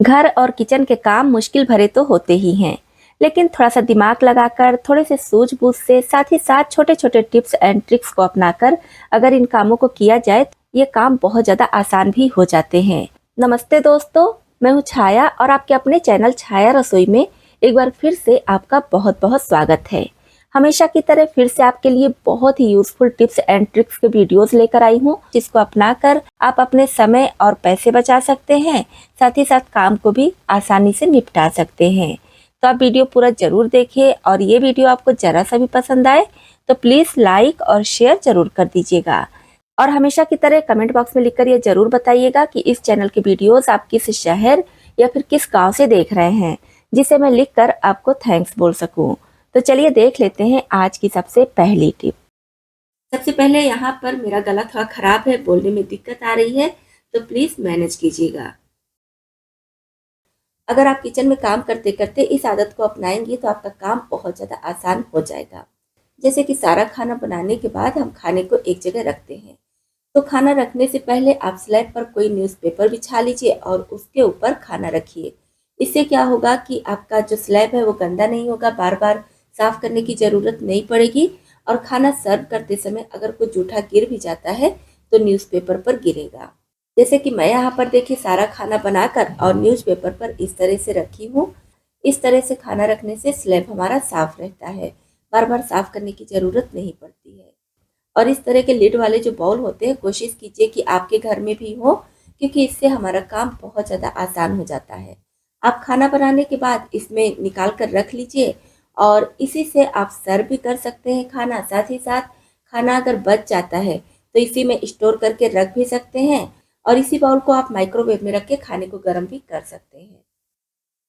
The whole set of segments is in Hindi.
घर और किचन के काम मुश्किल भरे तो होते ही हैं, लेकिन थोड़ा सा दिमाग लगाकर, थोड़े से सूझबूझ से, साथ ही साथ छोटे छोटे टिप्स एंड ट्रिक्स को अपनाकर अगर इन कामों को किया जाए तो ये काम बहुत ज़्यादा आसान भी हो जाते हैं। नमस्ते दोस्तों, मैं हूँ छाया और आपके अपने चैनल छाया रसोई में एक बार फिर से आपका बहुत बहुत स्वागत है। हमेशा की तरह फिर से आपके लिए बहुत ही यूजफुल टिप्स एंड ट्रिक्स के वीडियोस लेकर आई हूँ, जिसको अपनाकर आप अपने समय और पैसे बचा सकते हैं, साथ ही साथ काम को भी आसानी से निपटा सकते हैं। तो आप वीडियो पूरा जरूर देखिए और ये वीडियो आपको जरा सा भी पसंद आए तो प्लीज लाइक और शेयर जरूर कर दीजिएगा। और हमेशा की तरह कमेंट बॉक्स में लिखकर ये जरूर बताइएगा कि इस चैनल के वीडियोस आप किस शहर या फिर किस गांव से देख रहे हैं, जिसे मैं लिखकर आपको थैंक्स बोल सकूं। तो चलिए देख लेते हैं आज की सबसे पहली टिप। सबसे पहले यहाँ पर मेरा गला थोड़ा खराब है, बोलने में दिक्कत आ रही है, तो प्लीज मैनेज कीजिएगा। अगर आप किचन में काम करते करते इस आदत को अपनाएंगे तो आपका काम बहुत ज़्यादा आसान हो जाएगा। जैसे कि सारा खाना बनाने के बाद हम खाने को एक जगह रखते हैं, तो खाना रखने से पहले आप स्लैब पर कोई न्यूज़पेपर बिछा लीजिए और उसके ऊपर खाना रखिए। इससे क्या होगा कि आपका जो स्लैब है वो गंदा नहीं होगा, बार बार साफ करने की ज़रूरत नहीं पड़ेगी, और खाना सर्व करते समय अगर कोई जूठा गिर भी जाता है तो न्यूज़पेपर पर गिरेगा। जैसे कि मैं यहाँ पर देखिए सारा खाना बनाकर और न्यूज़पेपर पर इस तरह से रखी हूँ। इस तरह से खाना रखने से स्लैब हमारा साफ रहता है, बार बार साफ करने की ज़रूरत नहीं पड़ती है। और इस तरह के लिड वाले जो बाउल होते हैं कोशिश कीजिए कि आपके घर में भी हो, क्योंकि इससे हमारा काम बहुत ज़्यादा आसान हो जाता है। आप खाना बनाने के बाद इसमें निकाल कर रख लीजिए और इसी से आप सर्व भी कर सकते हैं खाना। साथ ही साथ खाना अगर बच जाता है तो इसी में स्टोर करके रख भी सकते हैं, और इसी बाउल को आप माइक्रोवेव में रख के खाने को गर्म भी कर सकते हैं।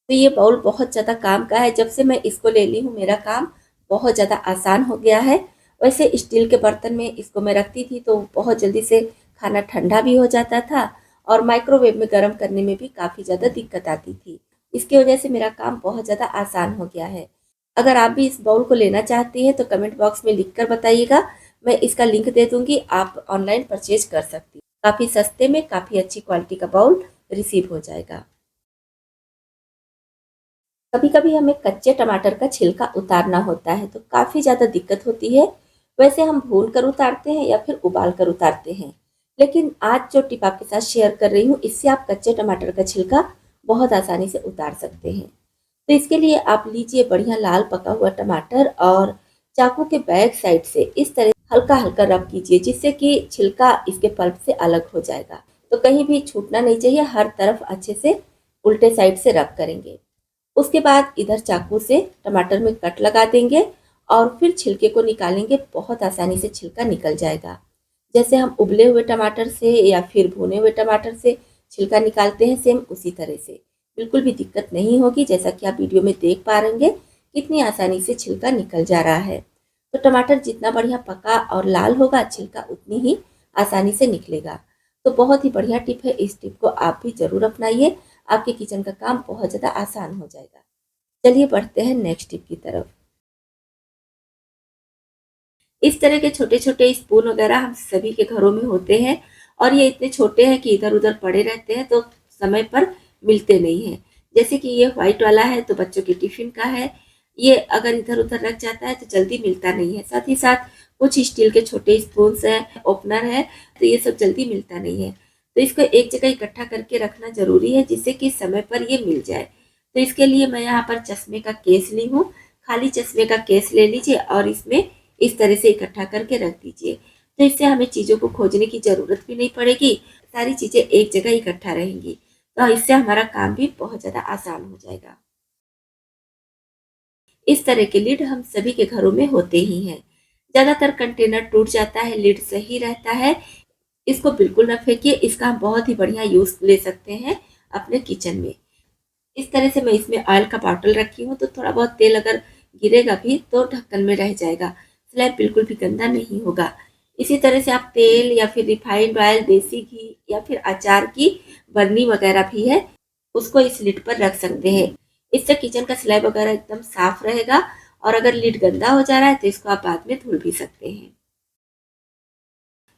तो ये बाउल बहुत ज़्यादा काम का है। जब से मैं इसको ले ली हूँ मेरा काम बहुत ज़्यादा आसान हो गया है। वैसे स्टील के बर्तन में इसको मैं रखती थी तो बहुत जल्दी से खाना ठंडा भी हो जाता था और माइक्रोवेव में गर्म करने में भी काफ़ी ज़्यादा दिक्कत आती थी। इसकी वजह से मेरा काम बहुत ज़्यादा आसान हो गया है। अगर आप भी इस बाउल को लेना चाहती हैं तो कमेंट बॉक्स में लिख कर बताइएगा, मैं इसका लिंक दे दूँगी, आप ऑनलाइन परचेज कर सकती हैं। काफ़ी सस्ते में काफ़ी अच्छी क्वालिटी का बाउल रिसीव हो जाएगा। कभी कभी हमें कच्चे टमाटर का छिलका उतारना होता है तो काफ़ी ज़्यादा दिक्कत होती है। वैसे हम भून कर उतारते हैं या फिर उबाल कर उतारते हैं, लेकिन आज जो टिप आपके साथ शेयर कर रही हूँ इससे आप कच्चे टमाटर का छिलका बहुत आसानी से उतार सकते हैं। तो इसके लिए आप लीजिए बढ़िया लाल पका हुआ टमाटर और चाकू के बैक साइड से इस तरह हल्का हल्का रब कीजिए, जिससे कि छिलका इसके पल्प से अलग हो जाएगा। तो कहीं भी छूटना नहीं चाहिए, हर तरफ अच्छे से उल्टे साइड से रब करेंगे। उसके बाद इधर चाकू से टमाटर में कट लगा देंगे और फिर छिलके को निकालेंगे। बहुत आसानी से छिलका निकल जाएगा। जैसे हम उबले हुए टमाटर से या फिर भुने हुए टमाटर से छिलका निकालते हैं, सेम उसी तरह से बिल्कुल भी दिक्कत नहीं होगी। जैसा कि आप वीडियो में देख पा रहे होंगे कितनी आसानी से छिलका निकल जा रहा है। तो टमाटर जितना बढ़िया पका और लाल होगा छिलका उतनी ही आसानी से निकलेगा। तो बहुत ही बढ़िया टिप है, इस टिप को आप भी जरूर अपनाइए, आपके किचन का काम बहुत ज़्यादा आसान हो जाएगा। चलिए बढ़ते हैं नेक्स्ट टिप की तरफ। इस तरह के छोटे छोटे स्पून वगैरह हम सभी के घरों में होते हैं, और ये इतने छोटे हैं कि इधर उधर पड़े रहते हैं तो समय पर मिलते नहीं हैं। जैसे कि ये व्हाइट वाला है तो बच्चों के टिफिन का है, ये अगर इधर उधर रख जाता है तो जल्दी मिलता नहीं है। साथ ही साथ कुछ स्टील के छोटे स्पून हैं, ओपनर है, तो ये सब जल्दी मिलता नहीं है। तो इसको एक जगह इकट्ठा करके रखना जरूरी है, जिससे कि समय पर ये मिल जाए। तो इसके लिए मैं यहाँ पर चश्मे का केस ली हूँ। खाली चश्मे का केस ले लीजिए और इसमें इस तरह से इकट्ठा करके रख दीजिए। तो इससे हमें चीज़ों को खोजने की ज़रूरत भी नहीं पड़ेगी, सारी चीज़ें एक जगह इकट्ठा रहेंगी। तो इससे हमारा काम भी बहुत ज़्यादा आसान हो जाएगा। इस तरह के लीड हम सभी के घरों में होते ही हैं। ज़्यादातर कंटेनर टूट जाता है, लीड सही रहता है। इसको बिल्कुल न फेंकिए, इसका हम बहुत ही बढ़िया यूज़ ले सकते हैं अपने किचन में। इस तरह से मैं इसमें ऑयल का बॉटल रखी हूँ, तो थोड़ा बहुत तेल अगर गिरेगा भी तो ढक्कन में रह जाएगा, स्लैब बिल्कुल भी गंदा नहीं होगा। इसी तरह से आप तेल या फिर रिफाइंड ऑयल, देसी घी या फिर अचार की बरनी वगैरह भी है, उसको इस लिड पर रख सकते हैं। इससे किचन का स्लैब वगैरह एकदम साफ रहेगा, और अगर लिड गंदा हो जा रहा है तो इसको आप बाद में धुल भी सकते हैं।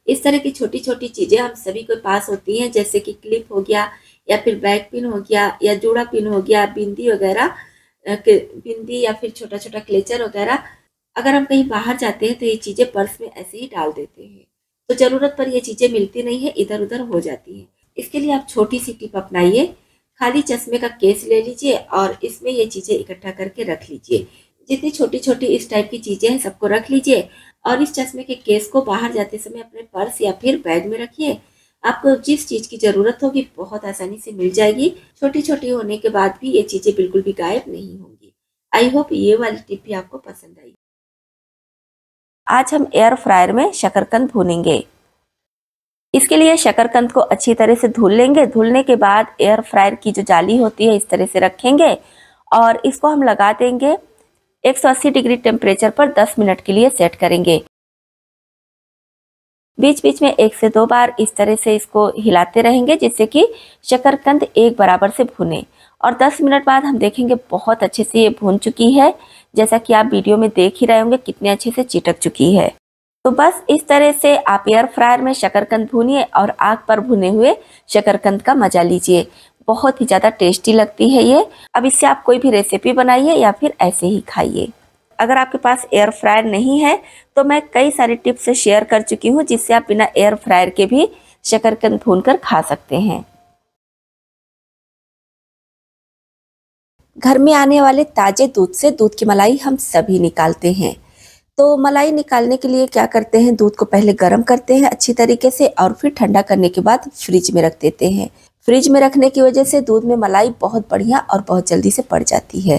इस तरह की छोटी छोटी चीज़ें हम सभी के पास होती हैं, जैसे कि क्लिप हो गया या फिर बैक पिन हो गया या जूड़ा पिन हो गया, बिंदी वगैरह, बिंदी या फिर छोटा छोटा क्लेचर वगैरह, अगर हम कहीं बाहर जाते हैं तो ये चीजें पर्स में ऐसे ही डाल देते हैं, तो जरूरत पर ये चीजें मिलती नहीं है, इधर उधर हो जाती है। इसके लिए आप छोटी सी टिप अपनाइए। खाली चश्मे का केस ले लीजिए और इसमें ये चीजें इकट्ठा करके रख लीजिए। जितनी छोटी छोटी इस टाइप की चीजें हैं सबको रख लीजिए और इस चश्मे के केस को बाहर जाते समय अपने पर्स या फिर बैग में रखिए। आपको जिस चीज की जरूरत होगी बहुत आसानी से मिल जाएगी। छोटी छोटी होने के बाद भी ये चीजें बिल्कुल भी गायब नहीं होंगी। आई होप ये वाली टिप भी आपको पसंद आई। आज हम एयर फ्रायर में शकरकंद भूनेंगे। इसके लिए शकरकंद को अच्छी तरह से धुल लेंगे। धुलने के बाद एयर फ्रायर की जो जाली होती है इस तरह से रखेंगे और इसको हम लगा देंगे 180 डिग्री टेम्परेचर पर 10 मिनट के लिए सेट करेंगे। बीच बीच में 1 से 2 बार इस तरह से इसको हिलाते रहेंगे जिससे कि शकरकंद एक बराबर से भुने। और 10 मिनट बाद हम देखेंगे बहुत अच्छे से ये भून चुकी है। जैसा कि आप वीडियो में देख ही रहे होंगे कितने अच्छे से चिटक चुकी है। तो बस इस तरह से आप एयर फ्रायर में शकरकंद भूनिए और आग पर भुने हुए शकरकंद का मजा लीजिए। बहुत ही ज़्यादा टेस्टी लगती है ये। अब इससे आप कोई भी रेसिपी बनाइए या फिर ऐसे ही खाइए। अगर आपके पास एयर फ्रायर नहीं है तो मैं कई सारी टिप्स शेयर कर चुकी हूँ जिससे आप बिना एयर फ्रायर के भी शकरकंद भूनकर खा सकते हैं। घर में आने वाले ताजे दूध से दूध की मलाई हम सभी निकालते हैं। तो मलाई निकालने के लिए क्या करते हैं, दूध को पहले गर्म करते हैं अच्छी तरीके से और फिर ठंडा करने के बाद फ्रिज में रख देते हैं। फ्रिज में रखने की वजह से दूध में मलाई बहुत बढ़िया और बहुत जल्दी से पड़ जाती है।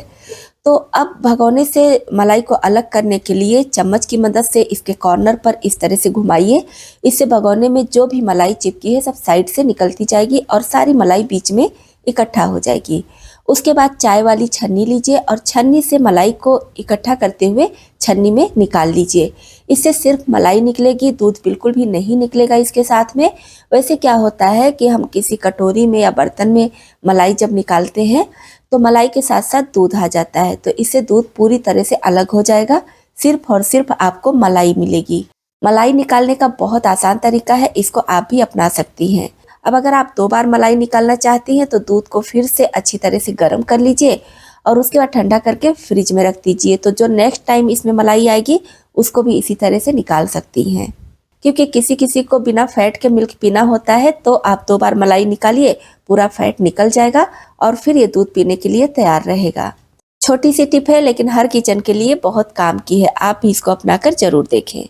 तो अब भगोने से मलाई को अलग करने के लिए चम्मच की मदद से इसके कॉर्नर पर इस तरह से घुमाइए। इससे भगोने में जो भी मलाई चिपकी है सब साइड से निकलती जाएगी और सारी मलाई बीच में इकट्ठा हो जाएगी। उसके बाद चाय वाली छन्नी लीजिए और छन्नी से मलाई को इकट्ठा करते हुए छन्नी में निकाल लीजिए। इससे सिर्फ मलाई निकलेगी, दूध बिल्कुल भी नहीं निकलेगा इसके साथ में। वैसे क्या होता है कि हम किसी कटोरी में या बर्तन में मलाई जब निकालते हैं तो मलाई के साथ साथ दूध आ जाता है, तो इससे दूध पूरी तरह से अलग हो जाएगा। सिर्फ और सिर्फ आपको मलाई मिलेगी। मलाई निकालने का बहुत आसान तरीका है, इसको आप भी अपना सकती हैं। अब अगर आप 2 बार मलाई निकालना चाहती हैं तो दूध को फिर से अच्छी तरह से गर्म कर लीजिए और उसके बाद ठंडा करके फ्रिज में रख दीजिए। तो जो नेक्स्ट टाइम इसमें मलाई आएगी उसको भी इसी तरह से निकाल सकती हैं। क्योंकि किसी किसी को बिना फैट के मिल्क पीना होता है तो आप 2 बार मलाई निकालिए, पूरा फैट निकल जाएगा और फिर ये दूध पीने के लिए तैयार रहेगा। छोटी सी टिप है लेकिन हर किचन के लिए बहुत काम की है। आप भी इसको अपनाकर जरूर देखें।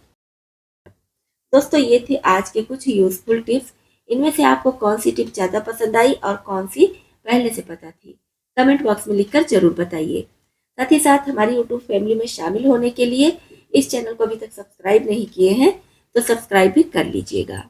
दोस्तों ये थी आज के कुछ यूजफुल टिप्स। इनमें से आपको कौन सी टिप ज़्यादा पसंद आई और कौन सी पहले से पता थी, कमेंट बॉक्स में लिखकर जरूर बताइए। साथ ही साथ हमारी यूट्यूब फैमिली में शामिल होने के लिए इस चैनल को अभी तक सब्सक्राइब नहीं किए हैं तो सब्सक्राइब भी कर लीजिएगा।